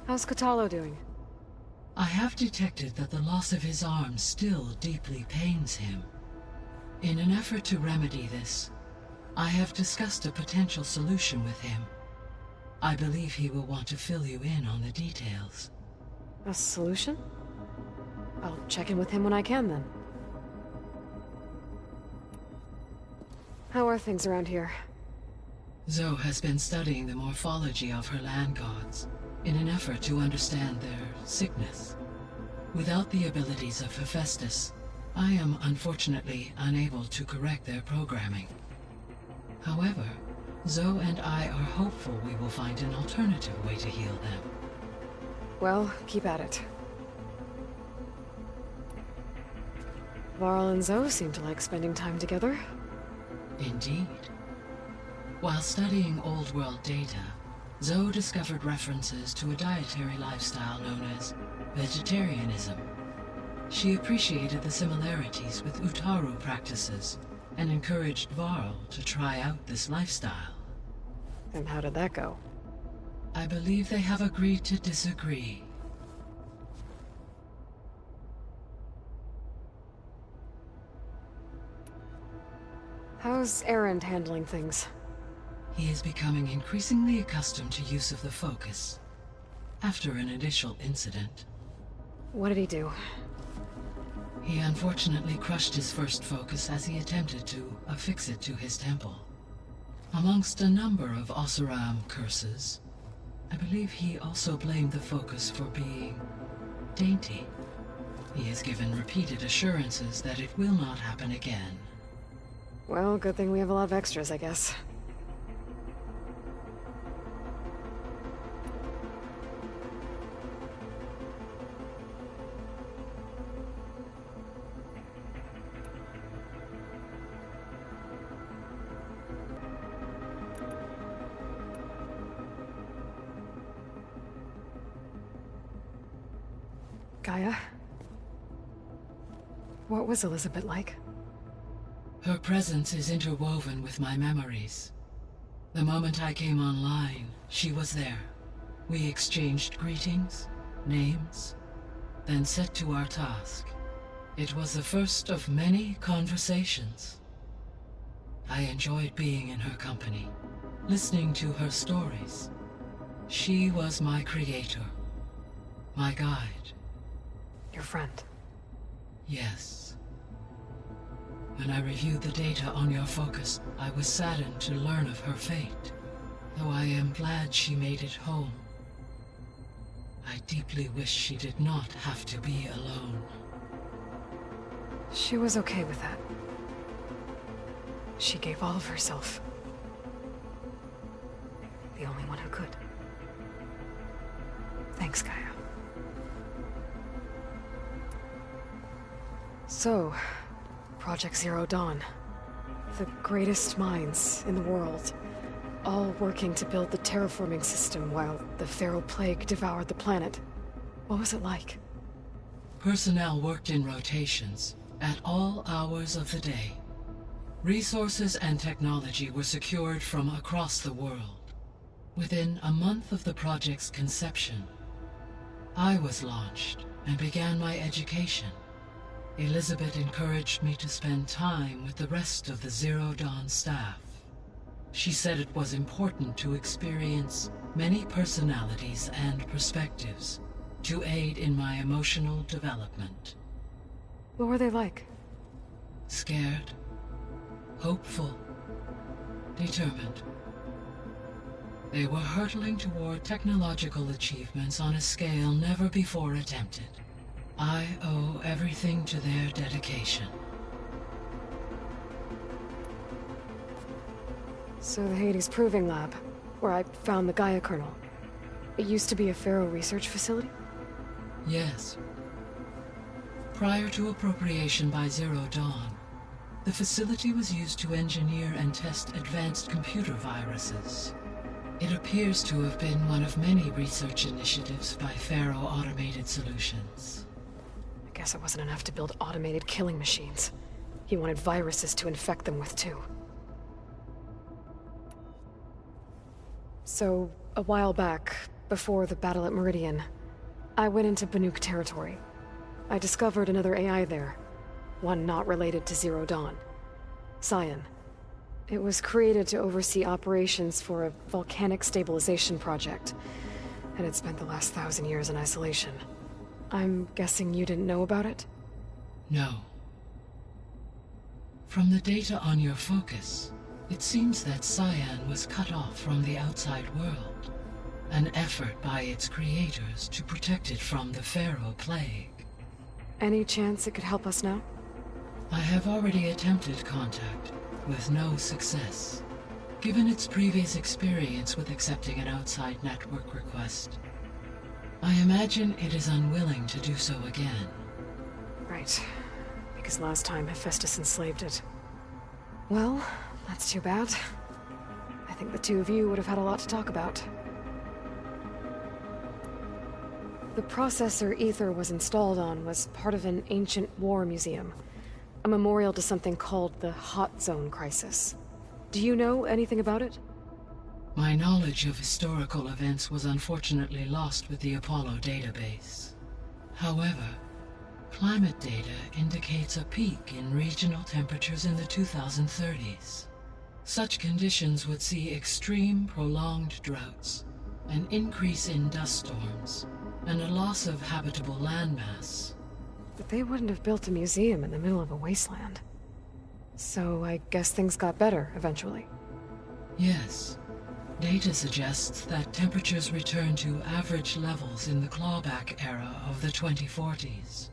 How's Katalo doing? I have detected that the loss of his arm still deeply pains him. In an effort to remedy this, I have discussed a potential solution with him. I believe he will want to fill you in on the details. A solution? I'll check in with him when I can, then. How are things around here? Zoe has been studying the morphology of her land gods in an effort to understand their sickness. Without the abilities of Hephaestus, I am unfortunately unable to correct their programming. However, Zoe and I are hopeful we will find an alternative way to heal them. Well, keep at it. Varl and Zoe seem to like spending time together. Indeed. While studying Old World data, Zoe discovered references to a dietary lifestyle known as vegetarianism. She appreciated the similarities with Utaru practices and encouraged Varl to try out this lifestyle. And how did that go? I believe they have agreed to disagree. How's Erend handling things? He is becoming increasingly accustomed to use of the focus, after an initial incident. What did he do? He unfortunately crushed his first focus as he attempted to affix it to his temple. Amongst a number of Oseram curses, I believe he also blamed the focus for being dainty. He has given repeated assurances that it will not happen again. Well, good thing we have a lot of extras, I guess. Gaia? What was Elizabeth like? Her presence is interwoven with my memories. The moment I came online, she was there. We exchanged greetings, names, then set to our task. It was the first of many conversations. I enjoyed being in her company, listening to her stories. She was my creator, my guide. Your friend. Yes. When I reviewed the data on your focus, I was saddened to learn of her fate, though I am glad she made it home. I deeply wish she did not have to be alone. She was okay with that. She gave all of herself. The only one who could. Thanks, Gaia. So, Project Zero Dawn. The greatest minds in the world, all working to build the terraforming system while the Feral Plague devoured the planet. What was it like? Personnel worked in rotations, at all hours of the day. Resources and technology were secured from across the world. Within a month of the project's conception, I was launched and began my education. Elizabeth encouraged me to spend time with the rest of the Zero Dawn staff. She said it was important to experience many personalities and perspectives to aid in my emotional development. What were they like? Scared, hopeful, determined. They were hurtling toward technological achievements on a scale never before attempted. I owe everything to their dedication. So the Hades Proving Lab, where I found the Gaia kernel. It used to be a Pharaoh research facility? Yes. Prior to appropriation by Zero Dawn, the facility was used to engineer and test advanced computer viruses. It appears to have been one of many research initiatives by Pharaoh Automated Solutions. I guess it wasn't enough to build automated killing machines. He wanted viruses to infect them with too. So, a while back, before the battle at Meridian, I went into Banuk territory. I discovered another AI there, one not related to Zero Dawn. Cyan. It was created to oversee operations for a volcanic stabilization project, and it spent the last 1,000 years in isolation. I'm guessing you didn't know about it? No. From the data on your focus, it seems that Cyan was cut off from the outside world, an effort by its creators to protect it from the Pharaoh Plague. Any chance it could help us now? I have already attempted contact, with no success. Given its previous experience with accepting an outside network request, I imagine it is unwilling to do so again. Right. Because last time Hephaestus enslaved it. Well, that's too bad. I think the two of you would have had a lot to talk about. The processor Ether was installed on was part of an ancient war museum. A memorial to something called the Hot Zone Crisis. Do you know anything about it? My knowledge of historical events was unfortunately lost with the Apollo database. However, climate data indicates a peak in regional temperatures in the 2030s. Such conditions would see extreme, prolonged droughts, an increase in dust storms, and a loss of habitable landmass. But they wouldn't have built a museum in the middle of a wasteland. So I guess things got better eventually. Yes. Data suggests that temperatures returned to average levels in the clawback era of the 2040s.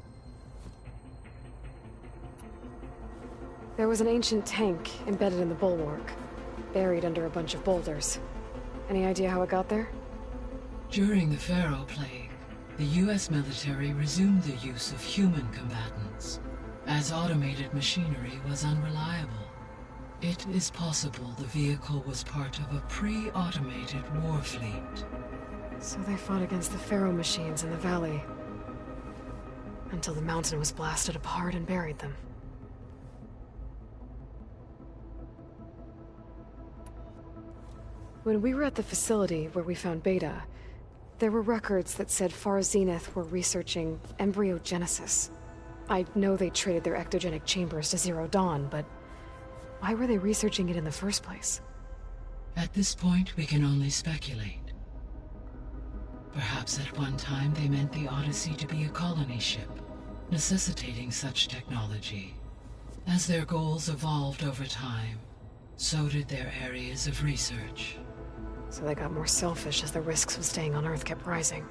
There was an ancient tank embedded in the bulwark, buried under a bunch of boulders. Any idea how it got there? During the Pharaoh Plague, the US military resumed the use of human combatants, as automated machinery was unreliable. It is possible the vehicle was part of a pre-automated war fleet. So they fought against the Pharaoh machines in the valley, until the mountain was blasted apart and buried them. When we were at the facility where we found Beta, there were records that said Far Zenith were researching embryogenesis. I know they traded their ectogenic chambers to Zero Dawn, but why were they researching it in the first place? At this point, we can only speculate. Perhaps at one time they meant the Odyssey to be a colony ship, necessitating such technology. As their goals evolved over time, so did their areas of research. So they got more selfish as the risks of staying on Earth kept rising.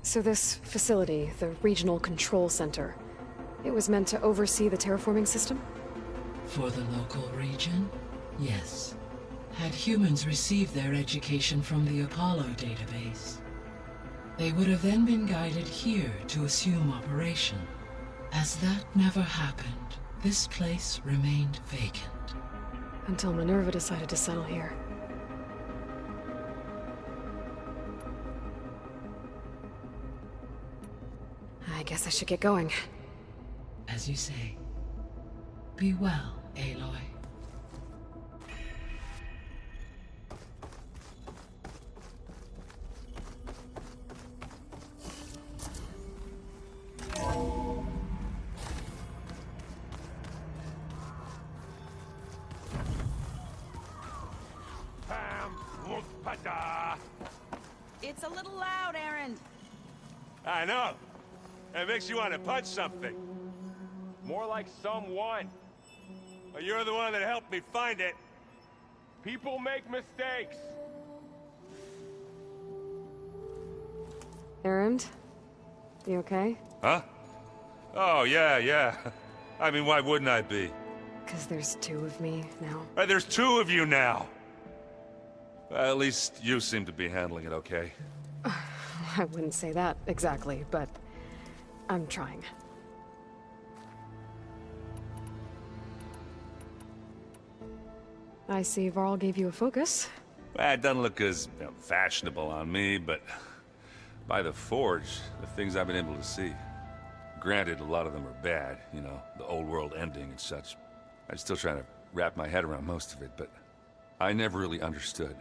So this facility, the Regional Control Center, it was meant to oversee the terraforming system? For the local region, yes. Had humans received their education from the Apollo database, they would have then been guided here to assume operation. As that never happened, this place remained vacant. Until Minerva decided to settle here. I guess I should get going. As you say, be well, Aloy. It's a little loud, Aaron. I know. It makes you want to punch something. More like someone. Well, you're the one that helped me find it. People make mistakes. Erend? You okay? Huh? Oh, yeah. I mean, why wouldn't I be? Because there's two of me now. There's two of you now. Well, at least you seem to be handling it okay. I wouldn't say that exactly, but I'm trying. I see Varl gave you a focus. Well, it doesn't look as fashionable on me, but by the Forge, the things I've been able to see. Granted, a lot of them are bad, you know, the old world ending and such. I'm still trying to wrap my head around most of it, but I never really understood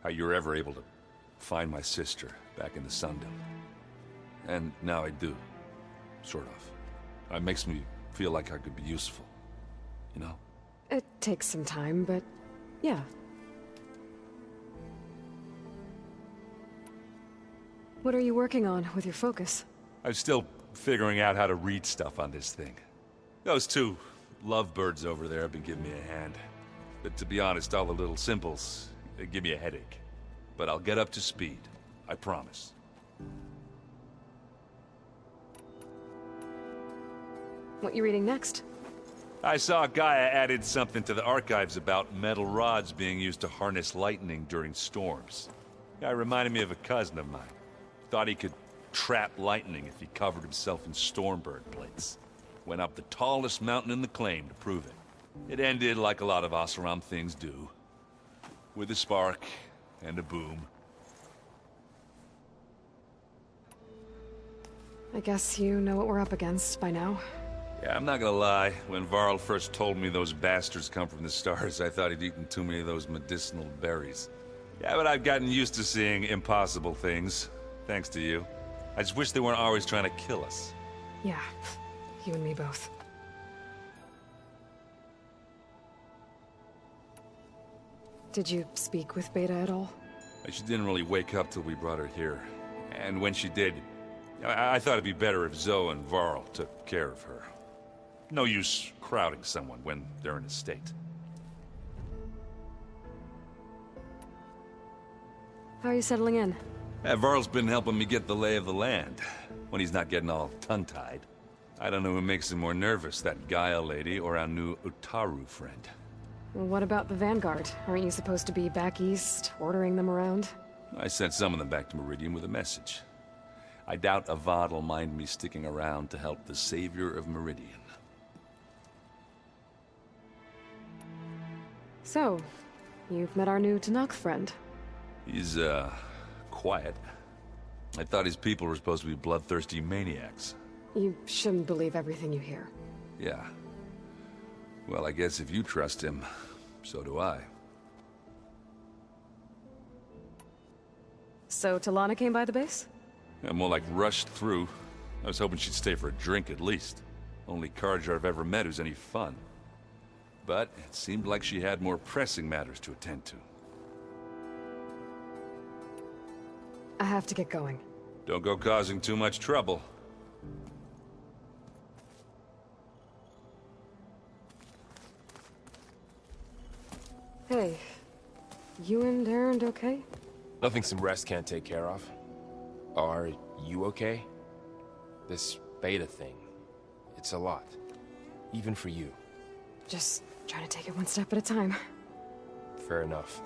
how you were ever able to find my sister back in the Sundom. And now I do. Sort of. It makes me feel like I could be useful. You know? It takes some time, but yeah. What are you working on with your focus? I'm still figuring out how to read stuff on this thing. Those two lovebirds over there have been giving me a hand. But to be honest, all the little symbols, they give me a headache. But I'll get up to speed. I promise. What you reading next? I saw Gaia added something to the archives about metal rods being used to harness lightning during storms. Guy reminded me of a cousin of mine. Thought he could trap lightning if he covered himself in Stormbird plates. Went up the tallest mountain in the claim to prove it. It ended like a lot of Oseram things do. With a spark and a boom. I guess you know what we're up against by now. Yeah, I'm not gonna lie. When Varl first told me those bastards come from the stars, I thought he'd eaten too many of those medicinal berries. Yeah, but I've gotten used to seeing impossible things. Thanks to you. I just wish they weren't always trying to kill us. Yeah, you and me both. Did you speak with Beta at all? She didn't really wake up till we brought her here. And when she did, I thought it'd be better if Zoe and Varl took care of her. No use crowding someone when they're in a state. How are you settling in? Varl's been helping me get the lay of the land, when he's not getting all tongue-tied. I don't know who makes him more nervous, that Gaia lady or our new Utaru friend. Well, what about the Vanguard? Aren't you supposed to be back east, ordering them around? I sent some of them back to Meridian with a message. I doubt Avad will mind me sticking around to help the savior of Meridian. So, you've met our new Tanakh friend. He's, quiet. I thought his people were supposed to be bloodthirsty maniacs. You shouldn't believe everything you hear. Yeah. Well, I guess if you trust him, so do I. So Talana came by the base? Yeah, more like rushed through. I was hoping she'd stay for a drink at least. Only Carja I've ever met who's any fun. But it seemed like she had more pressing matters to attend to. I have to get going. Don't go causing too much trouble. Hey, you and Aaron okay? Nothing some rest can't take care of. Are you okay? This beta thing, it's a lot. Even for you. Just trying to take it one step at a time. Fair enough.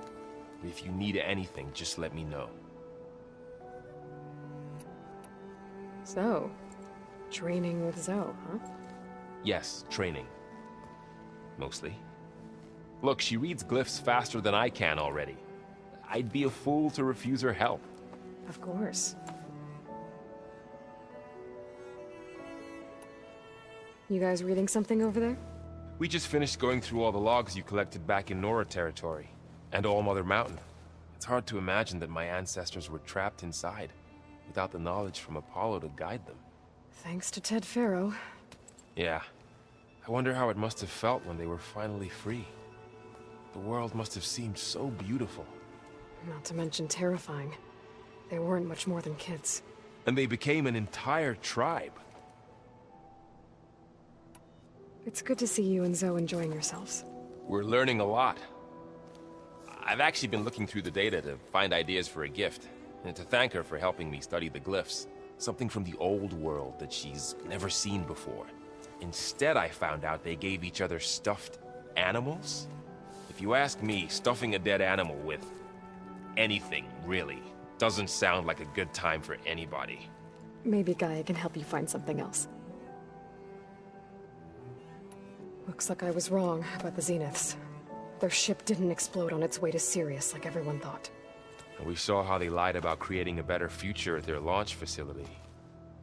If you need anything, just let me know. So, training with Zoe, huh? Yes, training. Mostly. Look, she reads glyphs faster than I can already. I'd be a fool to refuse her help. Of course. You guys reading something over there? We just finished going through all the logs you collected back in Nora territory, and All Mother Mountain. It's hard to imagine that my ancestors were trapped inside, without the knowledge from Apollo to guide them. Thanks to Ted Faro. Yeah. I wonder how it must have felt when they were finally free. The world must have seemed so beautiful. Not to mention terrifying. They weren't much more than kids. And they became an entire tribe. It's good to see you and Zoe enjoying yourselves. We're learning a lot. I've actually been looking through the data to find ideas for a gift, and to thank her for helping me study the glyphs. Something from the old world that she's never seen before. Instead, I found out they gave each other stuffed animals. If you ask me, stuffing a dead animal with anything, really, doesn't sound like a good time for anybody. Maybe Gaia can help you find something else. Looks like I was wrong about the Zeniths. Their ship didn't explode on its way to Sirius like everyone thought. And we saw how they lied about creating a better future at their launch facility.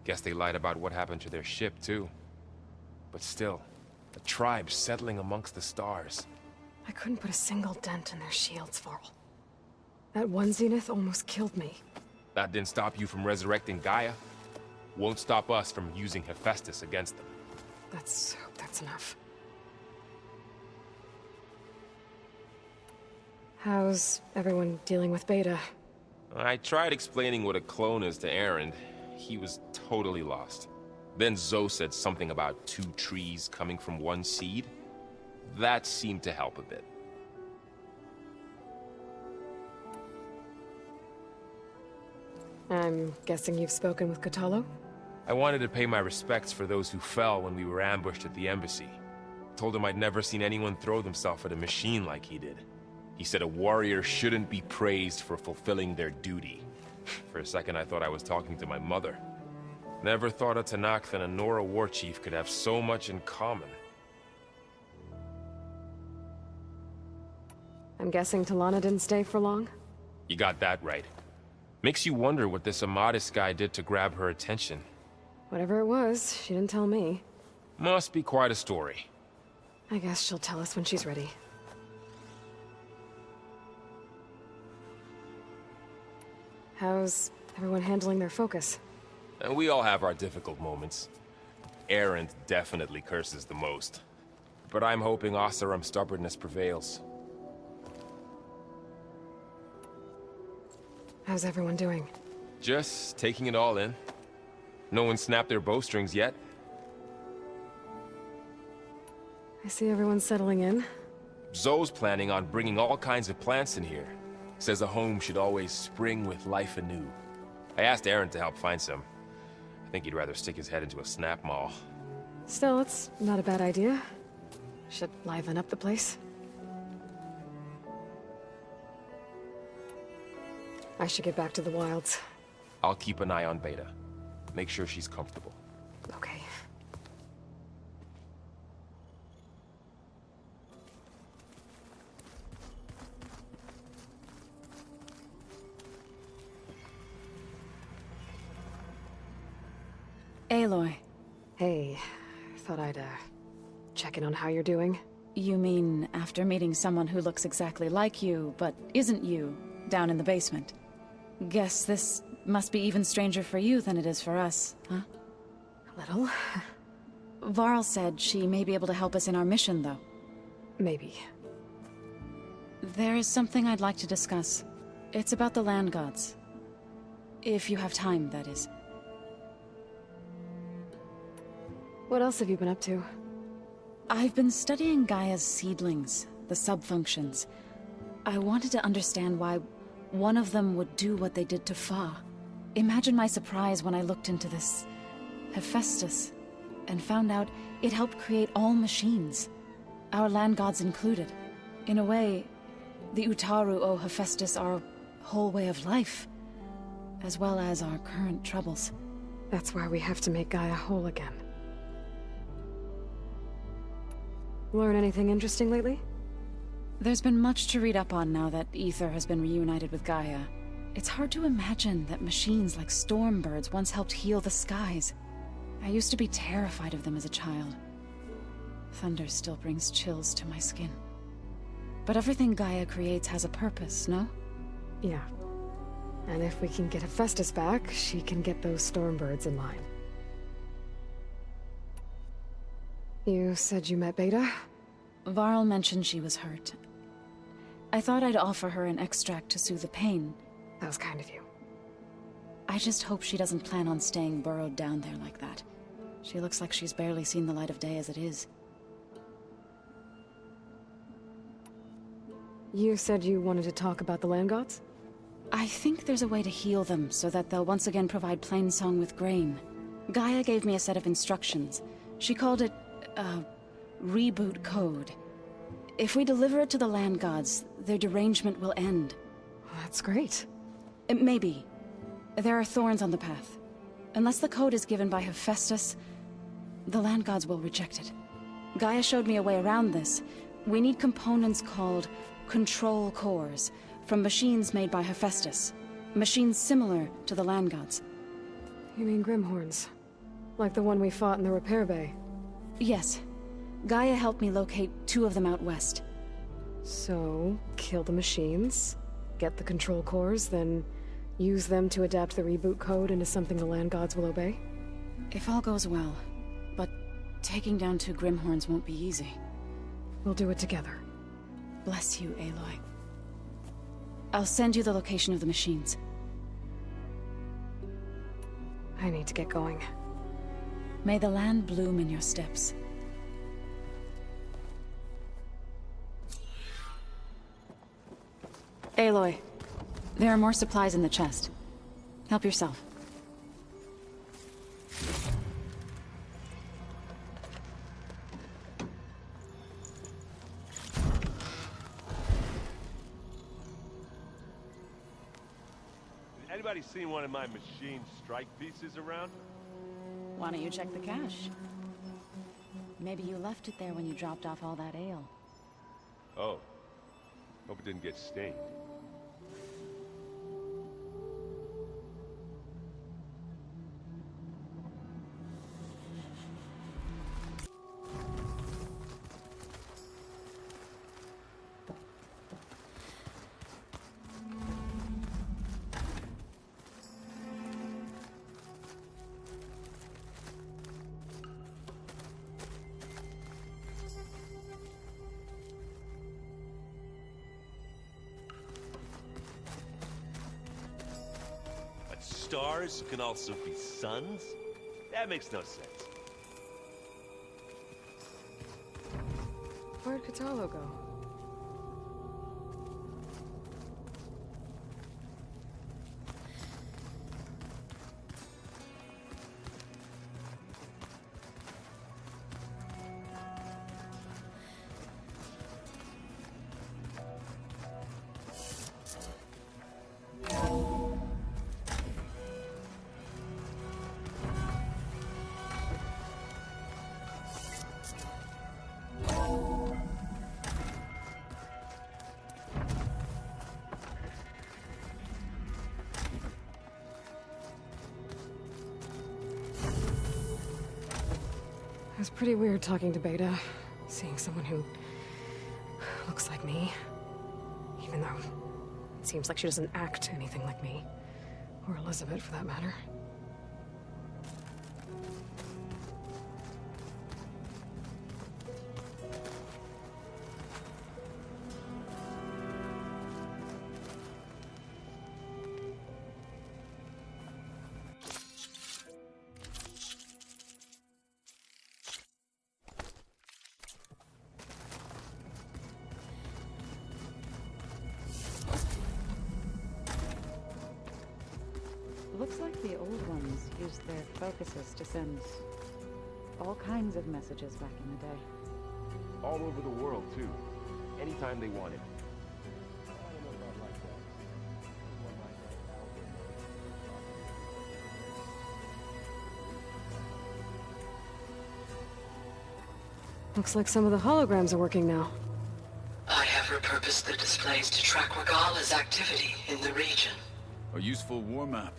Guess they lied about what happened to their ship, too. But still, a tribe settling amongst the stars. I couldn't put a single dent in their shields, Varl. That one Zenith almost killed me. That didn't stop you from resurrecting Gaia. Won't stop us from using Hephaestus against them. Let's hope that's enough. How's everyone dealing with Beta? I tried explaining what a clone is to Aaron. He was totally lost. Then Zoe said something about 2 trees coming from 1 seed. That seemed to help a bit. I'm guessing you've spoken with Kotallo? I wanted to pay my respects for those who fell when we were ambushed at the embassy. Told him I'd never seen anyone throw themselves at a machine like he did. He said a warrior shouldn't be praised for fulfilling their duty. For a second I thought I was talking to my mother. Never thought a Tenakth and a Nora war chief could have so much in common. I'm guessing Talana didn't stay for long? You got that right. Makes you wonder what this Amadis guy did to grab her attention. Whatever it was, she didn't tell me. Must be quite a story. I guess she'll tell us when she's ready. How's everyone handling their focus? And we all have our difficult moments. Aaron definitely curses the most. But I'm hoping Oseram's stubbornness prevails. How's everyone doing? Just taking it all in. No one snapped their bowstrings yet. I see everyone settling in. Zoe's planning on bringing all kinds of plants in here. Says a home should always spring with life anew. I asked Aaron to help find some. I think he'd rather stick his head into a snap mall. Still, it's not a bad idea. Should liven up the place. I should get back to the wilds. I'll keep an eye on Beta. Make sure she's comfortable. Okay. Aloy. Hey, thought I'd, check in on how you're doing. You mean after meeting someone who looks exactly like you, but isn't you, down in the basement? Guess this must be even stranger for you than it is for us, huh? A little. Varl said she may be able to help us in our mission, though. Maybe. There is something I'd like to discuss. It's about the land gods. If you have time, that is. What else have you been up to? I've been studying Gaia's seedlings, the subfunctions. I wanted to understand why one of them would do what they did to Fa. Imagine my surprise when I looked into this Hephaestus and found out it helped create all machines, our land gods included. In a way, the Utaru owe Hephaestus our whole way of life, as well as our current troubles. That's why we have to make Gaia whole again. Learn anything interesting lately? There's been much to read up on now that Ether has been reunited with Gaia. It's hard to imagine that machines like Stormbirds once helped heal the skies. I used to be terrified of them as a child. Thunder still brings chills to my skin. But everything Gaia creates has a purpose, no? Yeah. And if we can get Hephaestus back, she can get those Stormbirds in line. You said you met Beta? Varl mentioned she was hurt. I thought I'd offer her an extract to soothe the pain. That was kind of you. I just hope she doesn't plan on staying burrowed down there like that. She looks like she's barely seen the light of day as it is. You said you wanted to talk about the land gods? I think there's a way to heal them so that they'll once again provide Plainsong with grain. Gaia gave me a set of instructions. She called it, reboot code. If we deliver it to the land gods, their derangement will end. That's great. Maybe. There are thorns on the path. Unless the code is given by Hephaestus, the land gods will reject it. Gaia showed me a way around this. We need components called control cores, from machines made by Hephaestus. Machines similar to the land gods. You mean Grimhorns? Like the one we fought in the repair bay? Yes. Gaia helped me locate 2 of them out west. So, kill the machines, get the control cores, then use them to adapt the reboot code into something the land gods will obey? If all goes well. But taking down 2 Grimhorns won't be easy. We'll do it together. Bless you, Aloy. I'll send you the location of the machines. I need to get going. May the land bloom in your steps. Aloy, there are more supplies in the chest. Help yourself. Anybody seen one of my machine strike pieces around? Why don't you check the cache? Maybe you left it there when you dropped off all that ale. Oh. Hope it didn't get stained. Stars can also be suns? That makes no sense. Where'd Katalo go? It was pretty weird talking to Beta, seeing someone who looks like me. Even though it seems like she doesn't act anything like me. Or Elizabeth, for that matter. Looks like the old ones used their focuses to send all kinds of messages back in the day. All over the world, too. Anytime they wanted. Looks like some of the holograms are working now. I have repurposed the displays to track Regala's activity in the region. A useful war map.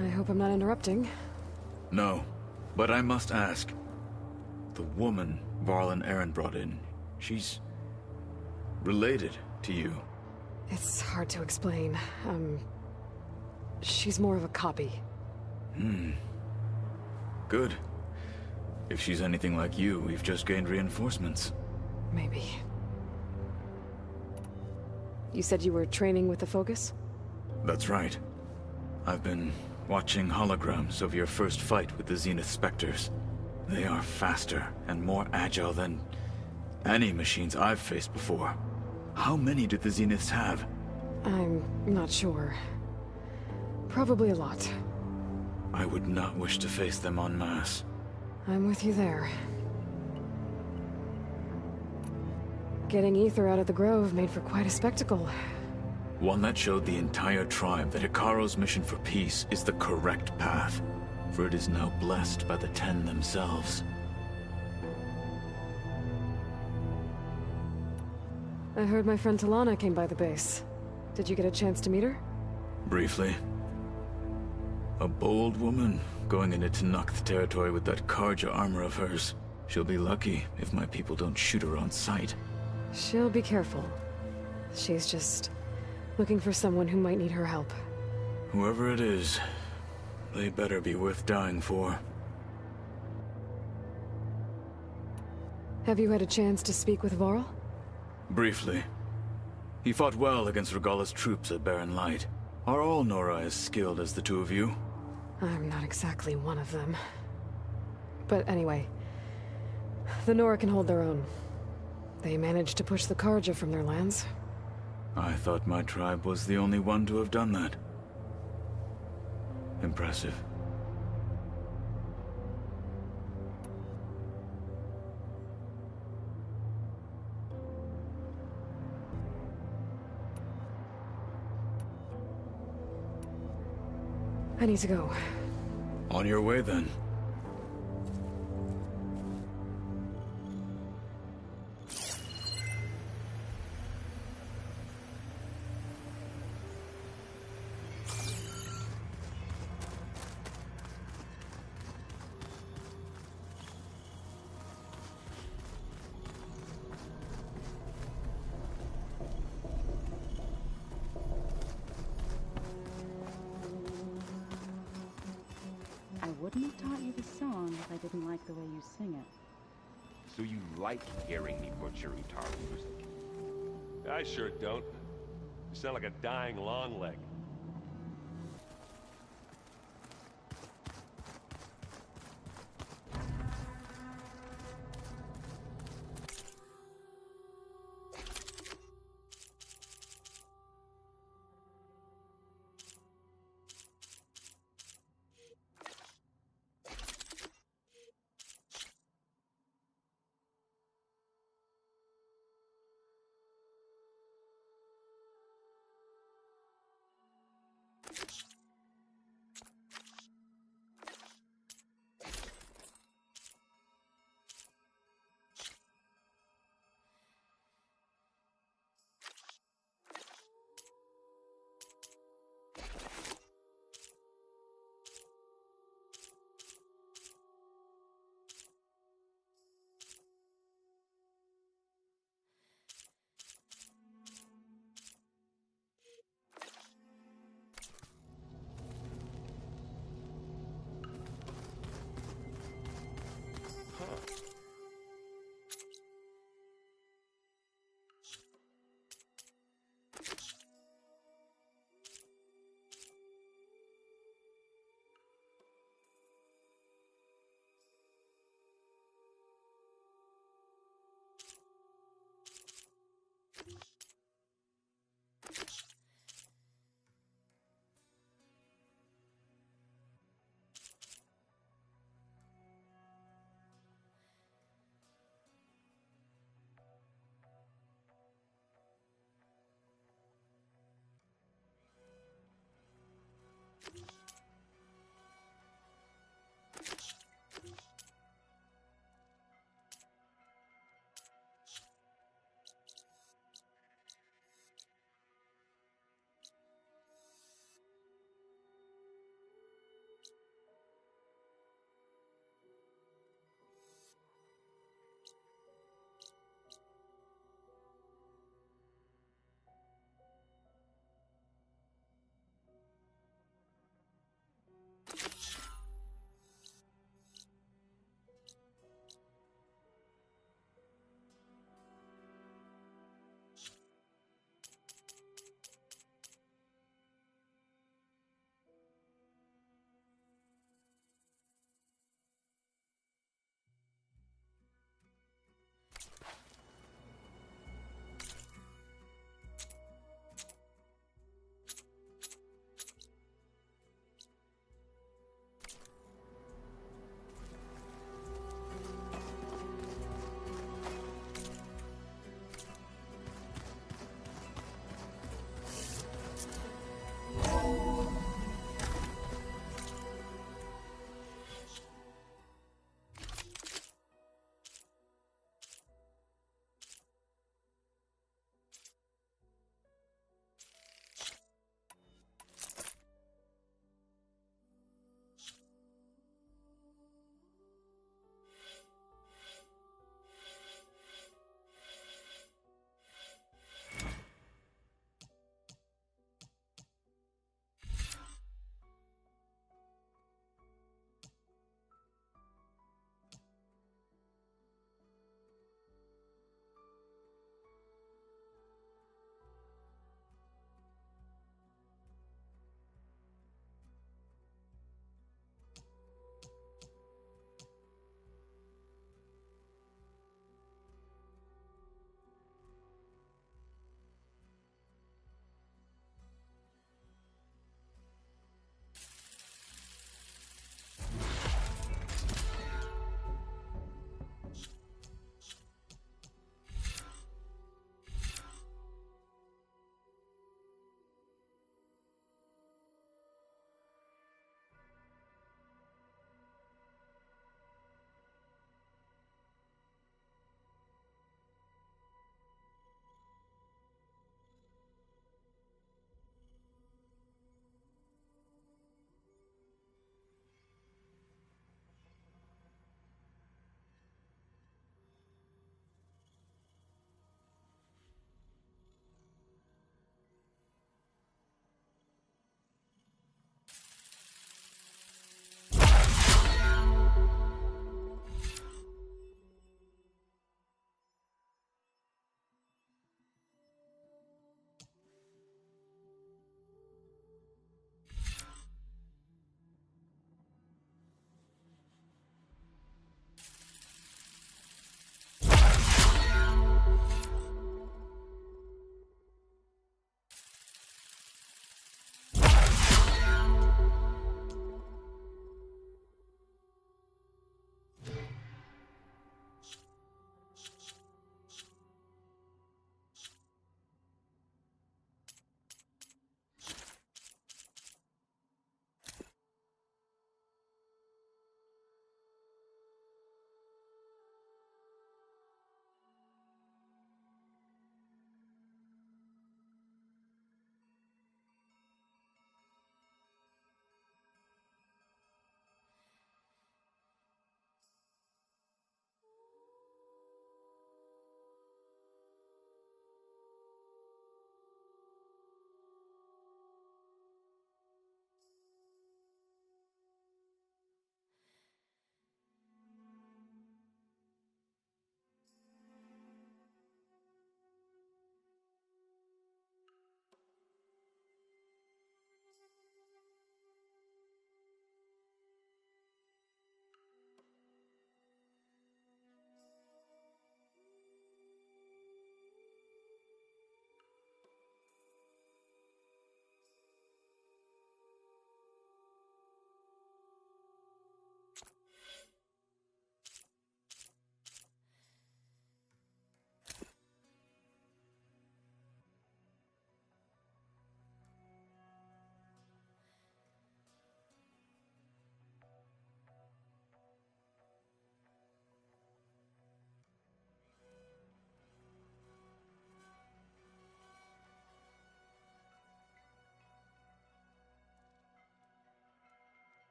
I hope I'm not interrupting. No, but I must ask. The woman Varl and Aaron brought in, she's related to you. It's hard to explain. She's more of a copy. Good. If she's anything like you, we've just gained reinforcements. Maybe. You said you were training with the Focus? That's right. I've been watching holograms of your first fight with the Zenith Spectres. They are faster and more agile than any machines I've faced before. How many do the Zeniths have? I'm not sure. Probably a lot. I would not wish to face them en masse. I'm with you there. Getting Ether out of the Grove made for quite a spectacle. One that showed the entire tribe that Hikaro's mission for peace is the correct path, for it is now blessed by the Ten themselves. I heard my friend Talana came by the base. Did you get a chance to meet her? Briefly. A bold woman going into Tenakth territory with that Karja armor of hers. She'll be lucky if my people don't shoot her on sight. She'll be careful. She's just looking for someone who might need her help. Whoever it is, they better be worth dying for. Have you had a chance to speak with Varl? Briefly. He fought well against Regalla's troops at Barren Light. Are all Nora as skilled as the two of you? I'm not exactly one of them. But anyway, the Nora can hold their own. They managed to push the Karja from their lands. I thought my tribe was the only one to have done that. Impressive. I need to go. On your way, then. I wouldn't have taught you the song if I didn't like the way you sing it. So you like hearing me butcher Utaru music? I sure don't. You sound like a dying long leg.